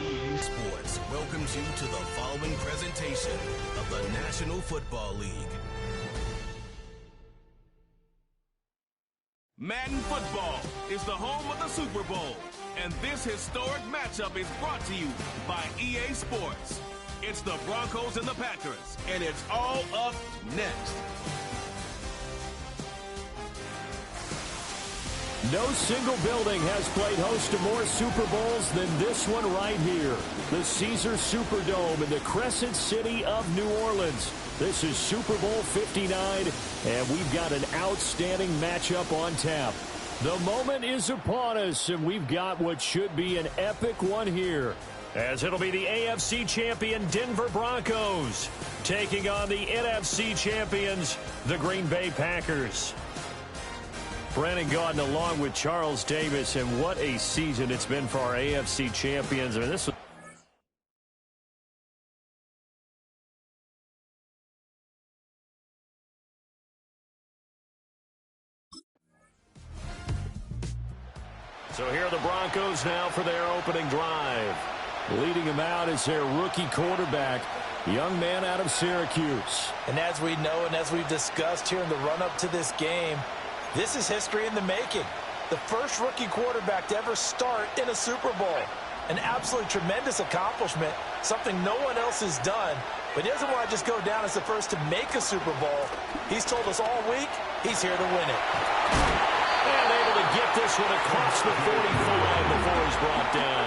EA Sports welcomes you to the following presentation of the National Football League. Madden Football is the home of the Super Bowl, and this historic matchup is brought to you by EA Sports. It's the Broncos and the Packers, and it's all up next. No single building has played host to more Super Bowls than this one right here. The Caesars Superdome in the Crescent City of New Orleans. This is Super Bowl 59, and we've got an outstanding matchup on tap. The moment is upon us, and we've got what should be an epic one here, as it'll be the AFC champion Denver Broncos taking on the NFC champions, the Green Bay Packers. Brandon Gaudin along with Charles Davis, and what a season it's been for our AFC champions. I mean, this was so here are the Broncos now for their opening drive. Leading them out is their rookie quarterback, young man out of Syracuse. And as we know and as we've discussed here in the run-up to this game, this is history in the making. The first rookie quarterback to ever start in a Super Bowl. An absolutely tremendous accomplishment, something no one else has done. But he doesn't want to just go down as the first to make a Super Bowl. He's told us all week he's here to win it. And able to get this one across the 45 before he's brought down.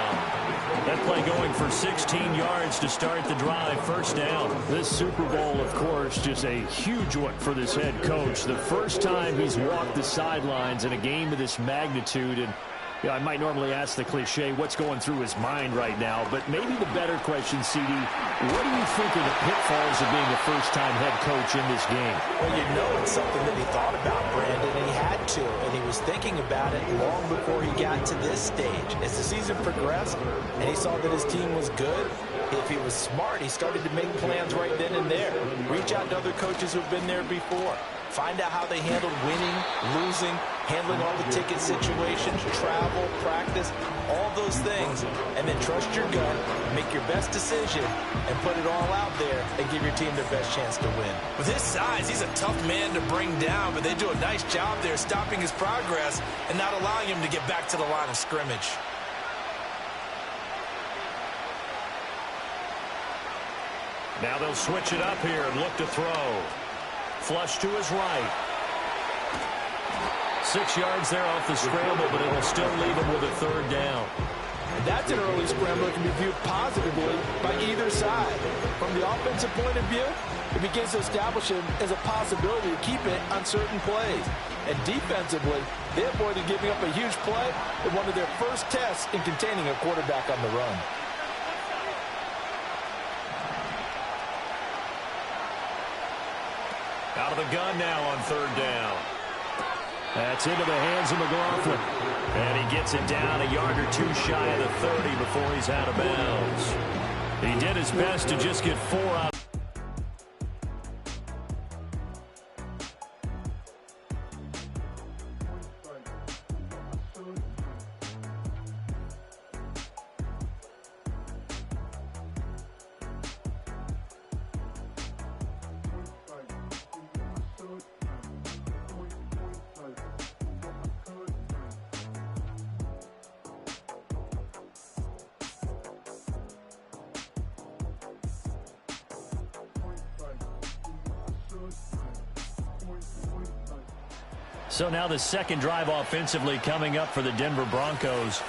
That play going for 16 yards to start the drive, first down. This Super Bowl, of course, just a huge one for this head coach. The first time he's walked the sidelines in a game of this magnitude. And you know, I might normally ask the cliche, what's going through his mind right now? But maybe the better question, CD, what do you think are the pitfalls of being a first-time head coach in this game? Well, you know it's something that he thought about, Brandon, and he had to. And he was thinking about it long before he got to this stage. As the season progressed and he saw that his team was good, if he was smart, he started to make plans right then and there. Reach out to other coaches who've been there before. Find out how they handled winning, losing, handling all the ticket situations, travel, practice, all those things. And then trust your gut, make your best decision, and put it all out there and give your team their best chance to win. With his size, he's a tough man to bring down, but they do a nice job there stopping his progress and not allowing him to get back to the line of scrimmage. Now they'll switch it up here and look to throw. Flush to his right. 6 yards there off the scramble, but it'll still leave him with a third down. And that's an early scramble that can be viewed positively by either side. From the offensive point of view, it begins to establish him as a possibility to keep it on certain plays. And defensively, they avoided giving up a huge play in one of their first tests in containing a quarterback on the run. Out of the gun now on third down. That's into the hands of McLaughlin. And he gets it down a yard or two shy of the 30 before he's out of bounds. He did his best to just get 4 out. So now the second drive offensively coming up for the Denver Broncos.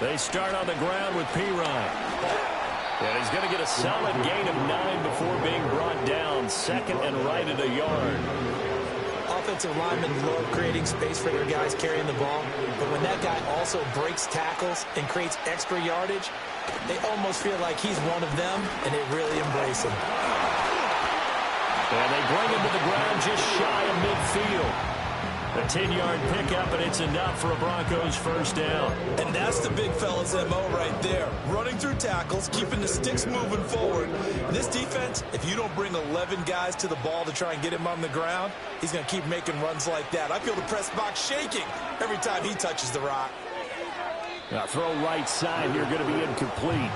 They start on the ground with Pirine. And he's going to get a solid gain of 9 before being brought down. Second and right at a yard. Offensive linemen love creating space for their guys carrying the ball, but when that guy also breaks tackles and creates extra yardage, they almost feel like he's one of them, and they really embrace him. And they bring him to the ground just shy of midfield. A 10-yard pickup, and it's enough for a Broncos first down. And that's the big fella's MO right there. Running through tackles, keeping the sticks moving forward. This defense, if you don't bring 11 guys to the ball to try and get him on the ground, he's going to keep making runs like that. I feel the press box shaking every time he touches the rock. Now throw right side here, going to be incomplete.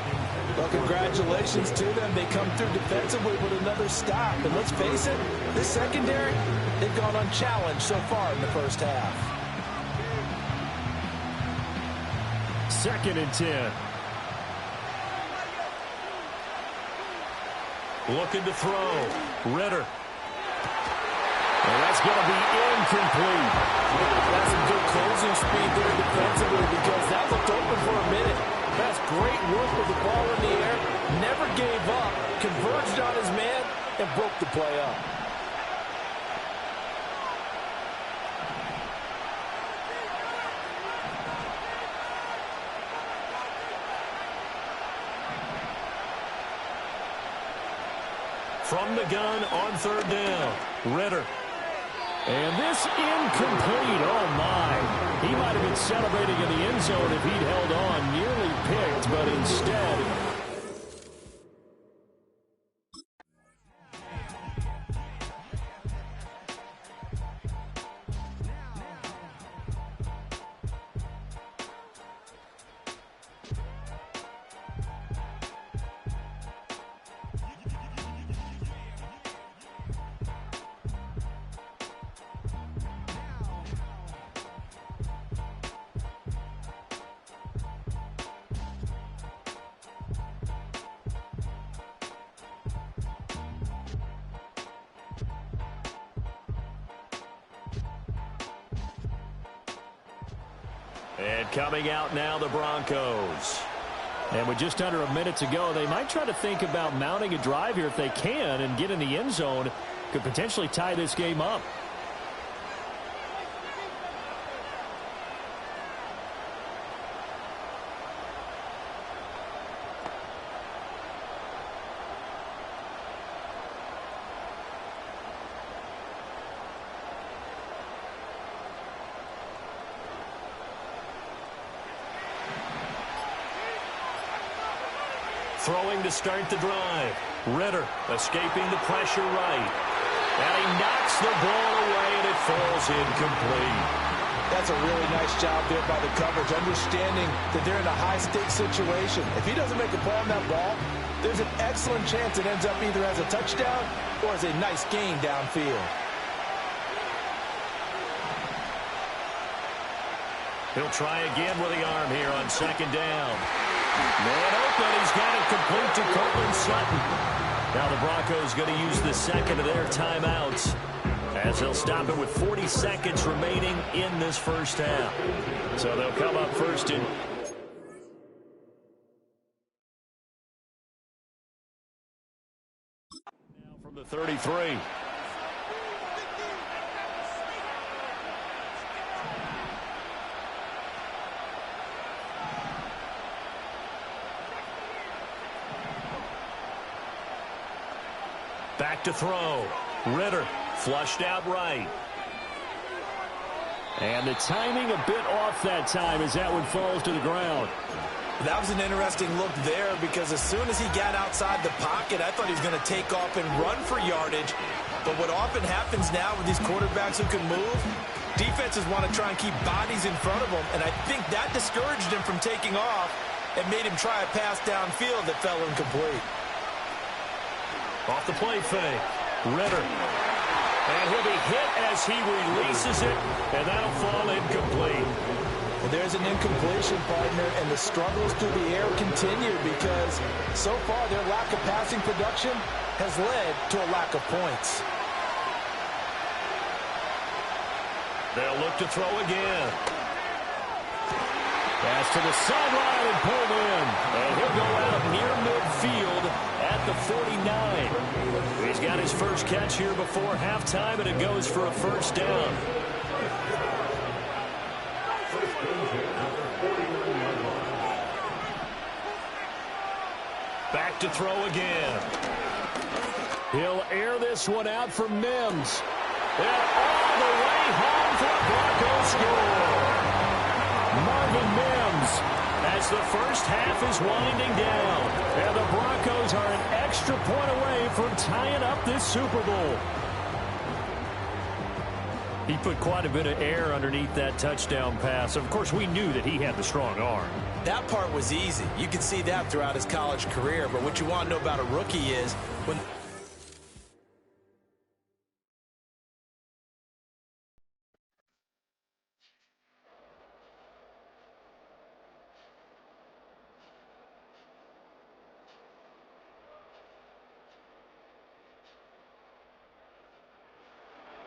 Well, congratulations to them. They come through defensively with another stop. And let's face it, this secondary, they've gone unchallenged so far in the first half. 2nd and 10. Looking to throw. Ritter. And that's going to be incomplete. That's some good closing speed there defensively because that looked open for a minute. That's great work with the ball in the air. Never gave up. Converged on his man and broke the play up. From the gun on 3rd down. Ritter. And this incomplete. Oh, my. He might have been celebrating in the end zone if he'd held on. Nearly picked, but instead... And coming out now, the Broncos. And with just under a minute to go, they might try to think about mounting a drive here if they can and get in the end zone. Could potentially tie this game up. Throwing to start the drive. Ritter escaping the pressure right. And he knocks the ball away, and it falls incomplete. That's a really nice job there by the coverage, understanding that they're in a high-stakes situation. If he doesn't make a play on that ball, there's an excellent chance it ends up either as a touchdown or as a nice gain downfield. He'll try again with the arm here on 2nd down. Man open, he's got it complete to Courtland Sutton. Now the Broncos going to use the second of their timeouts as they'll stop it with 40 seconds remaining in this first half. So they'll come up first in. Now from the 33. Back to throw. Ritter flushed out right. And the timing a bit off that time as that one falls to the ground. That was an interesting look there because as soon as he got outside the pocket, I thought he was going to take off and run for yardage. But what often happens now with these quarterbacks who can move, defenses want to try and keep bodies in front of them, and I think that discouraged him from taking off and made him try a pass downfield that fell incomplete. Off the play fake. Ritter. And he'll be hit as he releases it, and that'll fall incomplete. Well, there's an incompletion, partner, and the struggles through the air continue because so far their lack of passing production has led to a lack of points. They'll look to throw again. Pass to the sideline and pulled in. And he'll go out near midfield at the 49. He's got his first catch here before halftime, and it goes for a first down. Back to throw again. He'll air this one out for Mims. And all the way home for a Broncos score. Marvin Mims as the first half is winding down. And the Broncos are an extra point away from tying up this Super Bowl. He put quite a bit of air underneath that touchdown pass. Of course, we knew that he had the strong arm. That part was easy. You could see that throughout his college career. But what you want to know about a rookie is when...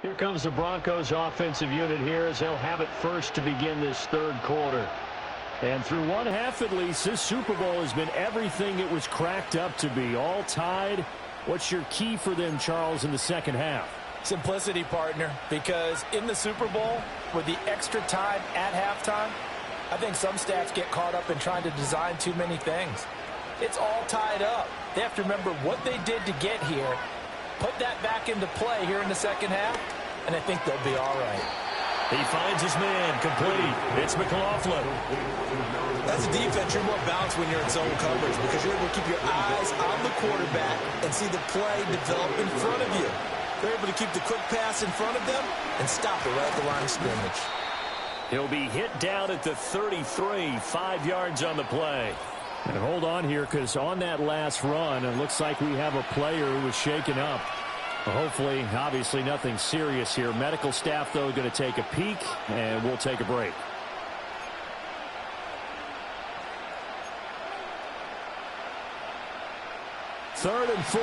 Here comes the Broncos offensive unit here as they'll have it first to begin this third quarter. And through one half at least, this Super Bowl has been everything it was cracked up to be. All tied. What's your key for them, Charles, in the second half? Simplicity, partner, because in the Super Bowl, with the extra time at halftime, I think some staffs get caught up in trying to design too many things. It's all tied up. They have to remember what they did to get here, put that back into play here in the second half, and I think they'll be all right. He finds his man complete. It's McLaughlin. As a defense, you're more balanced when you're in zone coverage because you're able to keep your eyes on the quarterback and see the play develop in front of you. They're able to keep the quick pass in front of them and stop it right at the line of scrimmage. He'll be hit down at the 33, 5 yards on the play. And hold on here because on that last run, it looks like we have a player who was shaken up. Hopefully, obviously, nothing serious here. Medical staff, though, going to take a peek, and we'll take a break. Third and 4.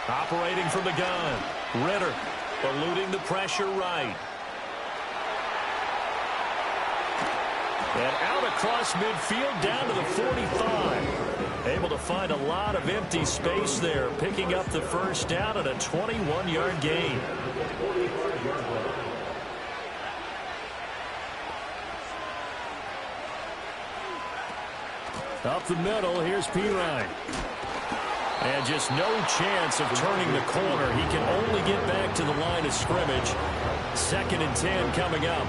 Operating from the gun. Ritter eluding the pressure right. And out across midfield down to the 45. Able to find a lot of empty space there, picking up the first down at a 21-yard gain. Up the middle, here's Pirine. And just no chance of turning the corner. He can only get back to the line of scrimmage. 2nd and 10 coming up.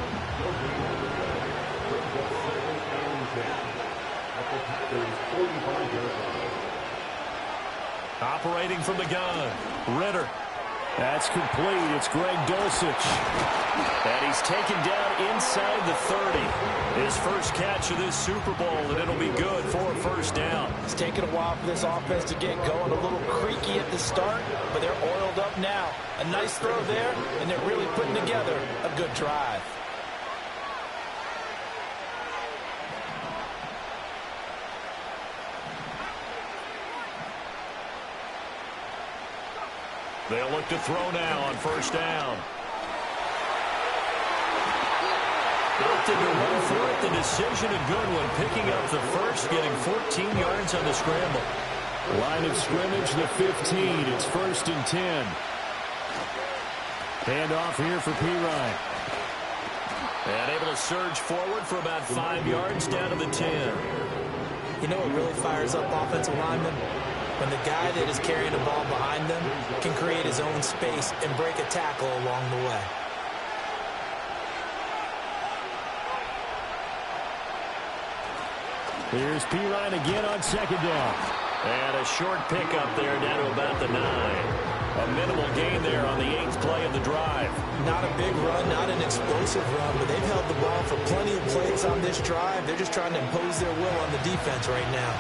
Operating from the gun. Ritter. That's complete. It's Greg Dulcich. And he's taken down inside the 30. His first catch of this Super Bowl, and it'll be good for a first down. It's taken a while for this offense to get going. A little creaky at the start, but they're oiled up now. A nice throw there, and they're really putting together a good drive. They'll look to throw now on first down. Opted to run for it. The decision a good one. Picking up the first, getting 14 yards on the scramble. Line of scrimmage, the 15. It's 1st and 10. Hand off here for Pirine. And able to surge forward for about 5 yards down to the 10. You know what really fires up offensive linemen? When the guy that is carrying the ball behind them can create his own space and break a tackle along the way. Here's Pirine again on second down. And a short pickup there down to about the 9. A minimal gain there on the 8th play of the drive. Not a big run, not an explosive run, but they've held the ball for plenty of plays on this drive. They're just trying to impose their will on the defense right now.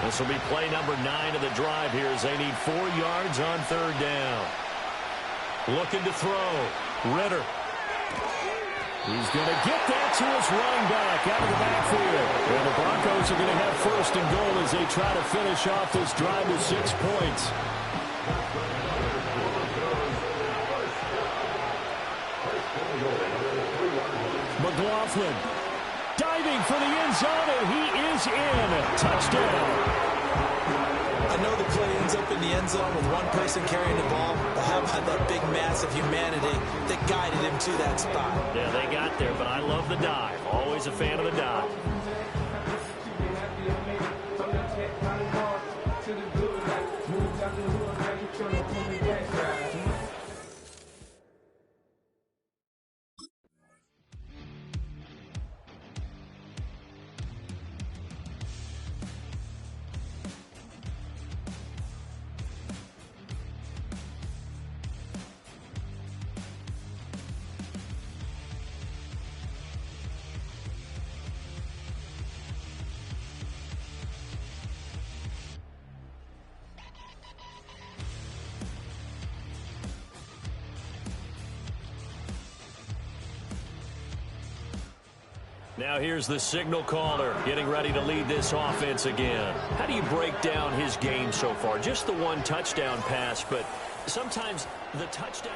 This will be play number 9 of the drive here as they need 4 yards on third down. Looking to throw. Ritter. He's going to get that to his running back out of the backfield. And the Broncos are going to have first and goal as they try to finish off this drive with 6 points. McLaughlin diving for the end zone, and he is in. Touchdown. I know the play ends up in the end zone with one person carrying the ball, but how about that big mass of humanity that guided him to that spot? Yeah, they got there, but I love the dive. Always a fan of the dive. Now here's the signal caller getting ready to lead this offense again. How do you break down his game so far? Just the one touchdown pass, but sometimes the touchdown...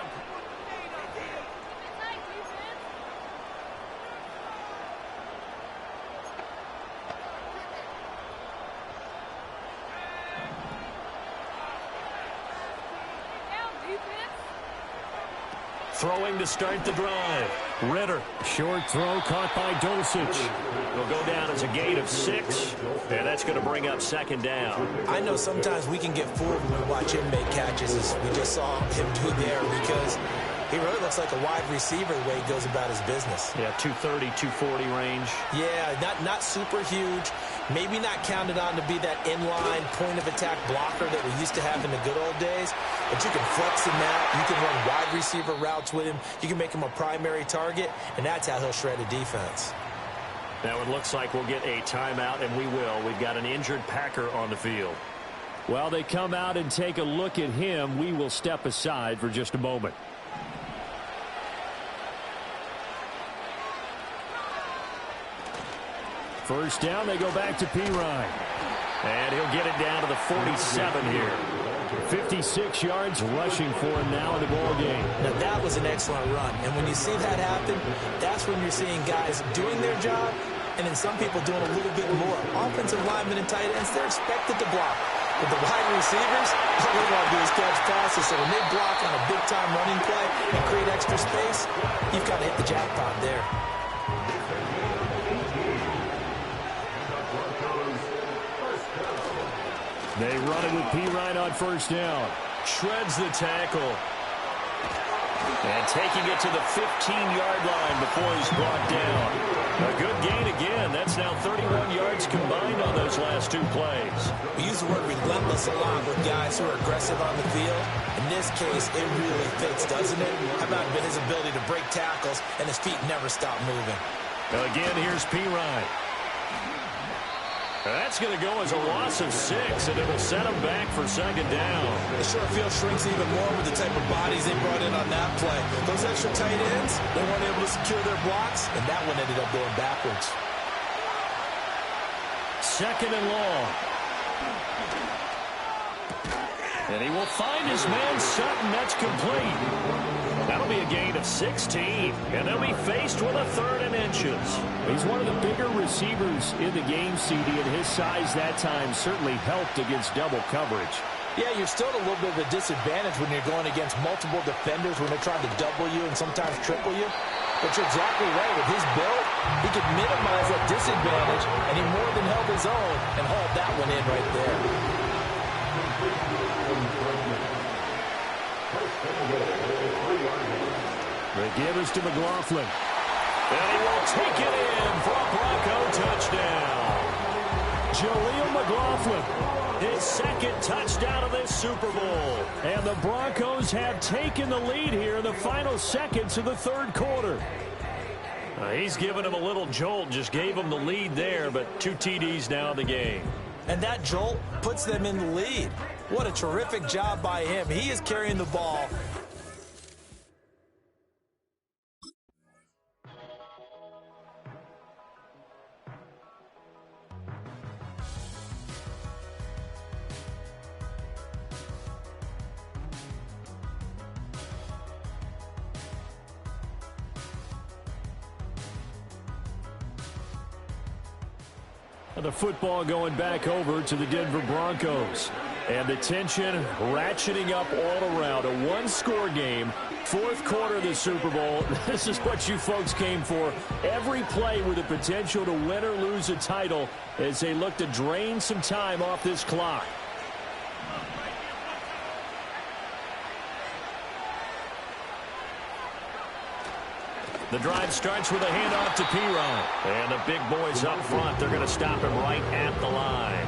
Throwing to start the drive. Ritter. Short throw caught by Dulcich. Will go down as a gain of 6. And that's going to bring up second down. I know sometimes we can get fooled when we watch him make catches, as we just saw him do there, because he really looks like a wide receiver the way he goes about his business. Yeah, 230, 240 range. Yeah, not super huge. Maybe not counted on to be that inline point-of-attack blocker that we used to have in the good old days. But you can flex him out. You can run wide receiver routes with him. You can make him a primary target, and that's how he'll shred a defense. Now it looks like we'll get a timeout, and we will. We've got an injured Packer on the field. While they come out and take a look at him, we will step aside for just a moment. First down, they go back to Pirine. And he'll get it down to the 47 here. 56 yards rushing for him now in the ball game. Now that was an excellent run. And when you see that happen, that's when you're seeing guys doing their job and then some people doing a little bit more. Offensive linemen and tight ends, they're expected to block. But the wide receivers, all they want to do is catch passes. So when they block on a big-time running play and create extra space, you've got to hit the jackpot there. They run it with Pirine on first down. Shreds the tackle. And taking it to the 15-yard line before he's brought down. A good gain again. That's now 31 yards combined on those last 2 plays. We use the word relentless a lot with guys who are aggressive on the field. In this case, it really fits, doesn't it? How about his ability to break tackles and his feet never stop moving? Again, here's Pirine. That's going to go as a loss of 6, and it will set them back for second down. The short field shrinks even more with the type of bodies they brought in on that play. Those extra tight ends, they weren't able to secure their blocks, and that one ended up going backwards. Second and long. And he will find his man Sutton. That's complete. That'll be a gain of 16, and they'll be faced with a 3rd and inches. He's one of the bigger receivers in the game, CD, and his size that time certainly helped against double coverage. Yeah, you're still at a little bit of a disadvantage when you're going against multiple defenders when they're trying to double you and sometimes triple you. But you're exactly right. With his build, he could minimize that disadvantage, and he more than held his own and hauled that one in right there. The give is to McLaughlin. And he will take it in for a Bronco touchdown. Jaleel McLaughlin, his second touchdown of this Super Bowl. And the Broncos have taken the lead here in the final seconds of the third quarter. He's given him a little jolt, just gave him the lead there, but 2 TDs now in the game. And that jolt puts them in the lead. What a terrific job by him. He is carrying the ball. The football going back over to the Denver Broncos. And the tension ratcheting up all around. A one-score game, fourth quarter of the Super Bowl. This is what you folks came for. Every play with the potential to win or lose a title as they look to drain some time off this clock. The drive starts with a handoff to P-Rod. And the big boys up front, they're going to stop him right at the line.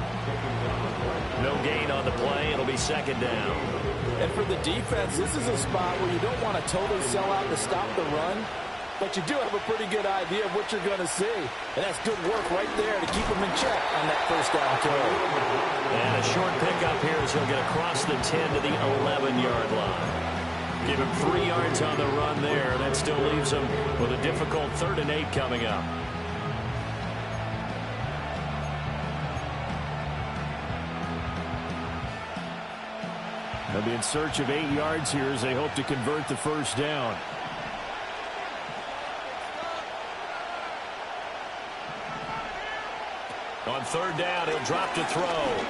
No gain on the play. It'll be second down. And for the defense, this is a spot where you don't want to totally sell out to stop the run, but you do have a pretty good idea of what you're going to see. And that's good work right there to keep them in check on that first down carry. And a short pickup here as he'll get across the 10 to the 11-yard line. Give him 3 yards on the run there. That still leaves him with a difficult 3rd and 8 coming up. They'll be in search of 8 yards here as they hope to convert the first down. On 3rd down, he'll drop to throw.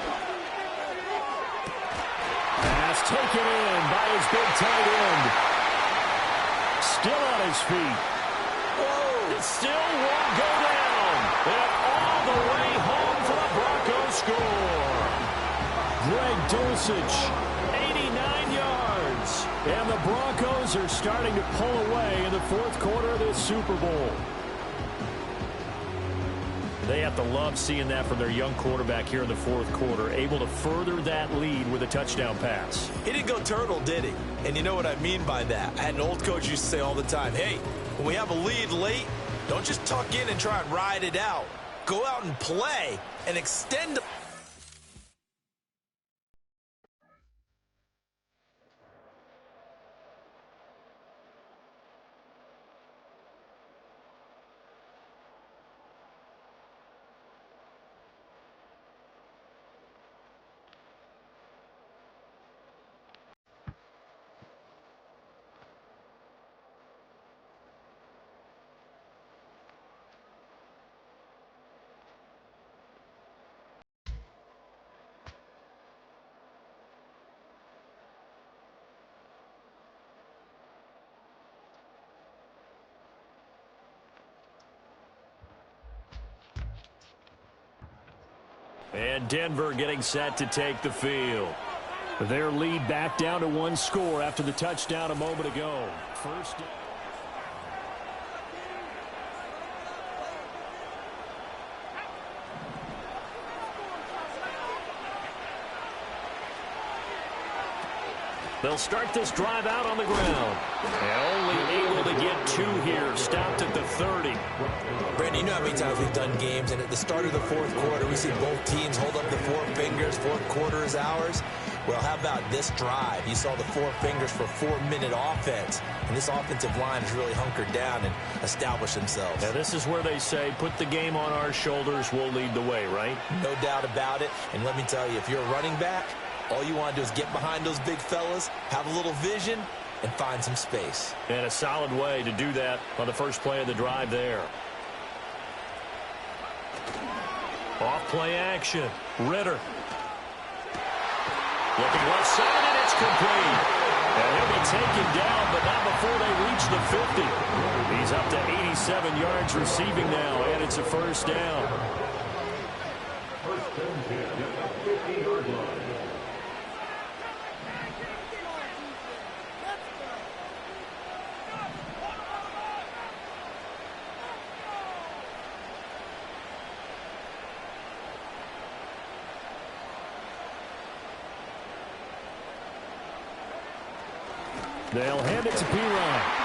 Pass taken in by his big tight end. Still on his feet. Whoa! It still won't go down. And all the way home for the Broncos score. Greg Dulcich, 89 yards. And the Broncos are starting to pull away in the fourth quarter of this Super Bowl. They have to love seeing that from their young quarterback here in the fourth quarter, able to further that lead with a touchdown pass. He didn't go turtle, did he? And you know what I mean by that. I had an old coach used to say all the time, hey, when we have a lead late, don't just tuck in and try and ride it out. Go out and play and extend the... And Denver getting set to take the field. Their lead back down to 1 score after the touchdown a moment ago. First. They'll start this drive out on the ground. And only able to get 2 here. Stopped at the 30. Brandon, you know how many times we've done games, and at the start of the fourth quarter, we see both teams hold up the 4 fingers, fourth quarter is ours. Well, how about this drive? You saw the 4 fingers for 4-minute offense, and this offensive line has really hunkered down and established themselves. Now, this is where they say, put the game on our shoulders, we'll lead the way, right? No doubt about it, and let me tell you, if you're a running back, all you want to do is get behind those big fellas, have a little vision, and find some space. And a solid way to do that on the first play of the drive there. Off play action. Ritter. Looking left side, and it's complete. And he'll be taken down, but not before they reach the 50. He's up to 7 yards receiving now, and it's a first down. They'll hand it to P-Ryan.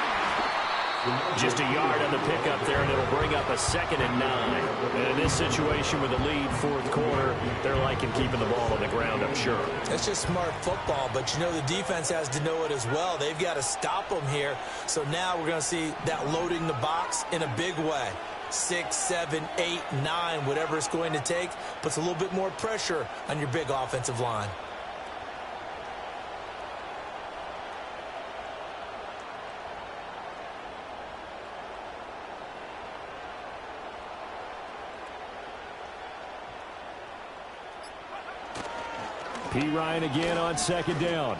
Just a yard on the pickup there, and it'll bring up a 2nd and 9. And in this situation with a lead, 4th quarter, they're liking keeping the ball on the ground, I'm sure. It's just smart football, but you know the defense has to know it as well. They've got to stop them here. So now we're going to see that loading the box in a big way. 6, 7, 8, 9, whatever it's going to take, puts a little bit more pressure on your big offensive line. P. Ryan again on 2nd down.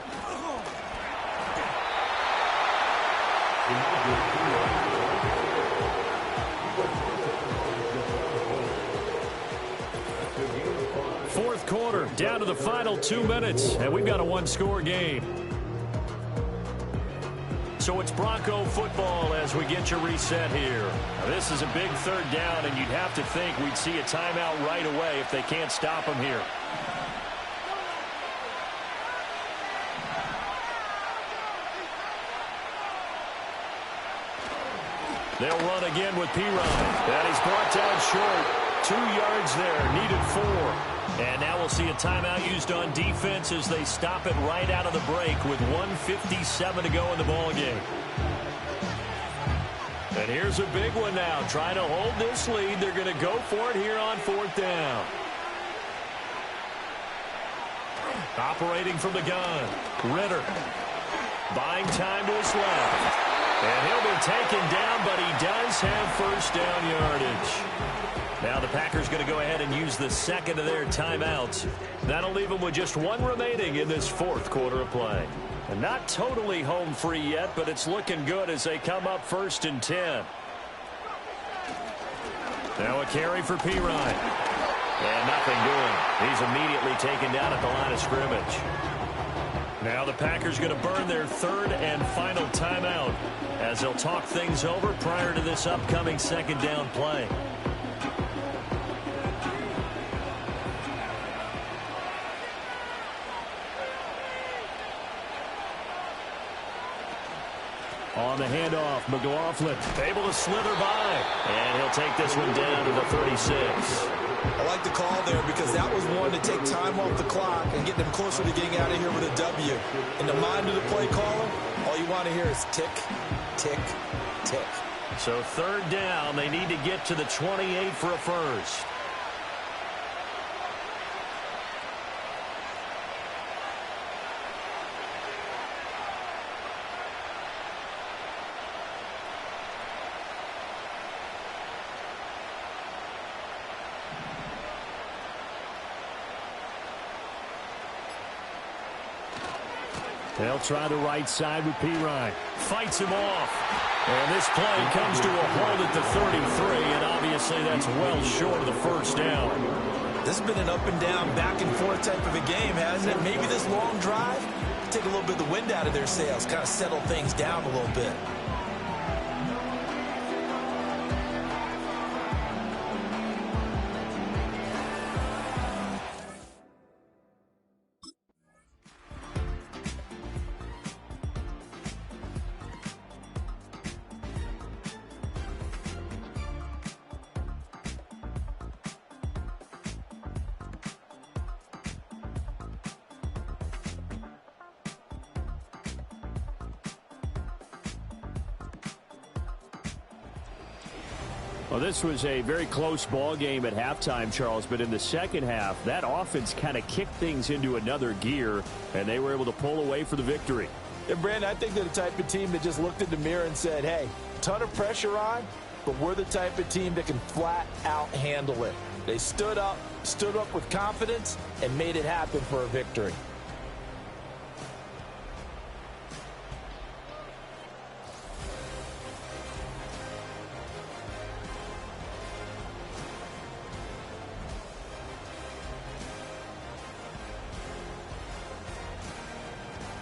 Fourth quarter, down to the final 2 minutes, and we've got a one-score game. So it's Bronco football as we get you reset here. Now, this is a big 3rd down, and you'd have to think we'd see a timeout right away if they can't stop them here. They'll run again with P. Ryan. That is brought down short. 2 yards there, needed 4. And now we'll see a timeout used on defense as they stop it right out of the break with 1:57 to go in the ballgame. And here's a big one now. Trying to hold this lead. They're going to go for it here on 4th down. Operating from the gun. Ritter. Buying time to his left. And he'll be taken down, but he does have first down yardage. Now the Packers going to go ahead and use the 2nd of their timeouts. That'll leave them with just 1 remaining in this 4th quarter of play. And not totally home free yet, but it's looking good as they come up 1st and 10. Now a carry for P. Ryan. And nothing doing. He's immediately taken down at the line of scrimmage. Now the Packers going to burn their 3rd and final timeout as they'll talk things over prior to this upcoming 2nd down play. On the handoff, McLaughlin able to slither by, and he'll take this one down to the 36. I like the call there because that was one to take time off the clock and get them closer to getting out of here with a W. In the mind of the play caller, all you want to hear is tick, tick, tick. So 3rd down, they need to get to the 28 for a first. They'll try the right side with P. Ryan. Fights him off. And this play comes to a hold at the 33, and obviously that's well short of the first down. This has been an up and down, back and forth type of a game, hasn't it? Maybe this long drive, take a little bit of the wind out of their sails, kind of settle things down a little bit. Well, this was a very close ball game at halftime, Charles, but in the second half, that offense kind of kicked things into another gear, and they were able to pull away for the victory. And, Brandon, I think they're the type of team that just looked in the mirror and said, hey, ton of pressure on, but we're the type of team that can flat out handle it. They stood up with confidence, and made it happen for a victory.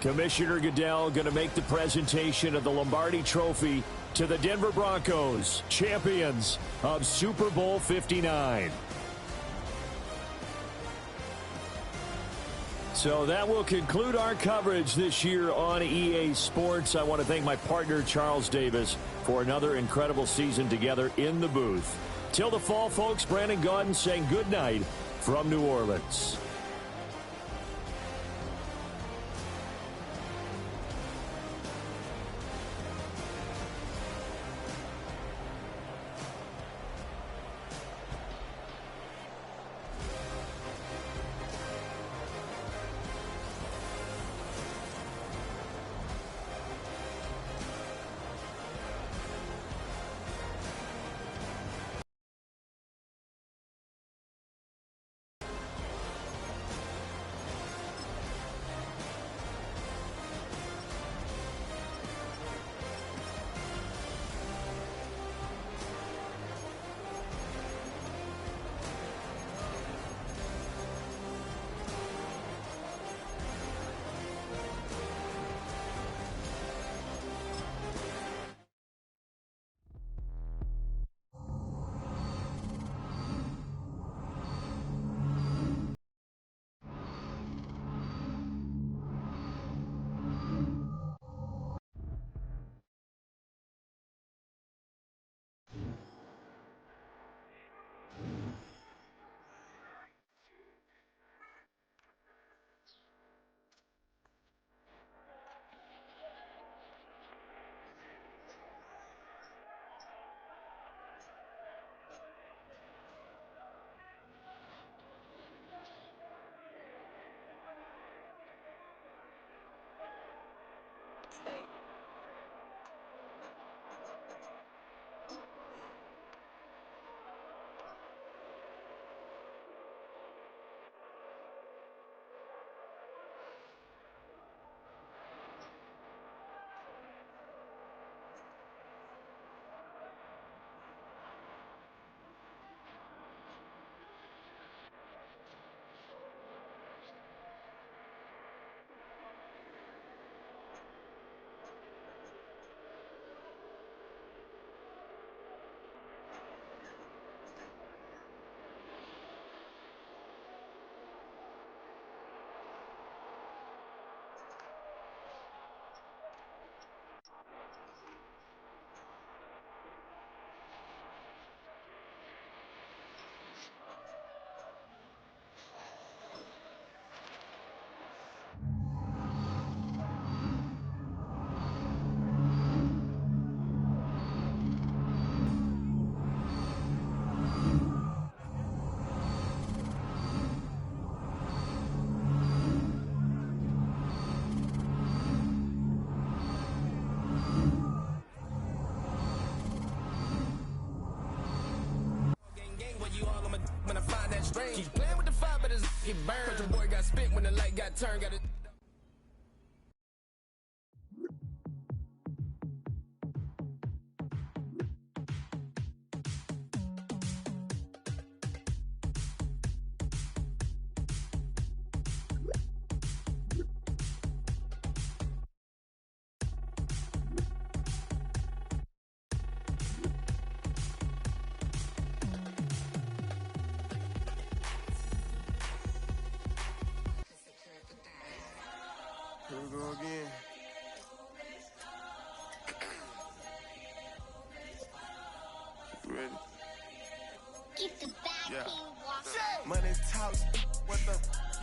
Commissioner Goodell going to make the presentation of the Lombardi Trophy to the Denver Broncos, champions of Super Bowl 59. So that will conclude our coverage this year on EA Sports. I want to thank my partner, Charles Davis, for another incredible season together in the booth. Till the fall, folks, Brandon Gaudin saying good night from New Orleans. Keep playing with the fire, but it's get burned. But your boy got spit when the light got turned. Got it. Here we go again. You ready? Get the back Yeah. walk. Money talks, what the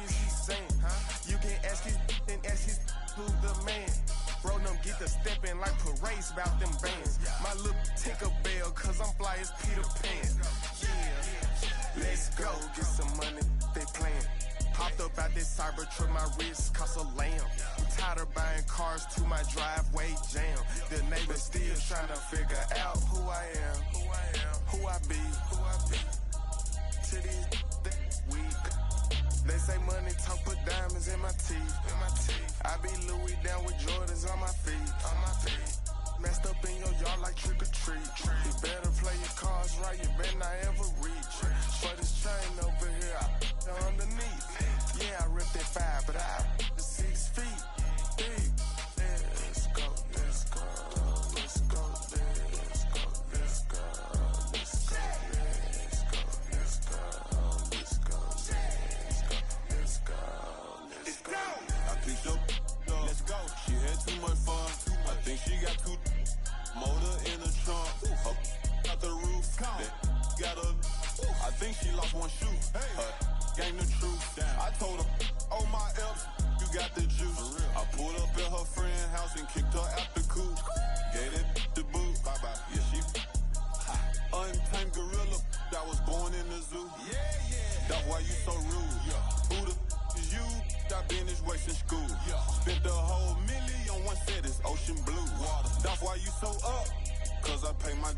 is he saying? Huh? You can ask his and ask his who the man. Bro, them get the stepping like parades about them bands. My little Tinkerbell, cause I'm fly as Peter Pan. Yeah, let's go, get some money, they playing. Hopped up out this Cybertruck, my wrist cost a lamb. I'm tired of buying cars to my driveway jam. The neighbors still trying to figure out who I am, who I be. To these weak. They say money talk, put diamonds in my teeth. I be Louis down with Jordans on my feet. Messed up in your yard like trick or treat. You better play your cards right, you better not ever reach. For this chain over here, I underneath. Yeah, I ripped that 5, but I the 6 feet. Damn, told her, oh my F's, you got the juice. I pulled up at her friend's house and kicked her out the coop. Gave that the boot. Bye-bye. Yeah, she untamed gorilla that was born in the zoo. Yeah, yeah. That's why you so rude. Yeah. Who the is you? I've been this way since school. Yeah. Spent the whole million on one set, it's ocean blue. Water. That's why you so up, cause I pay my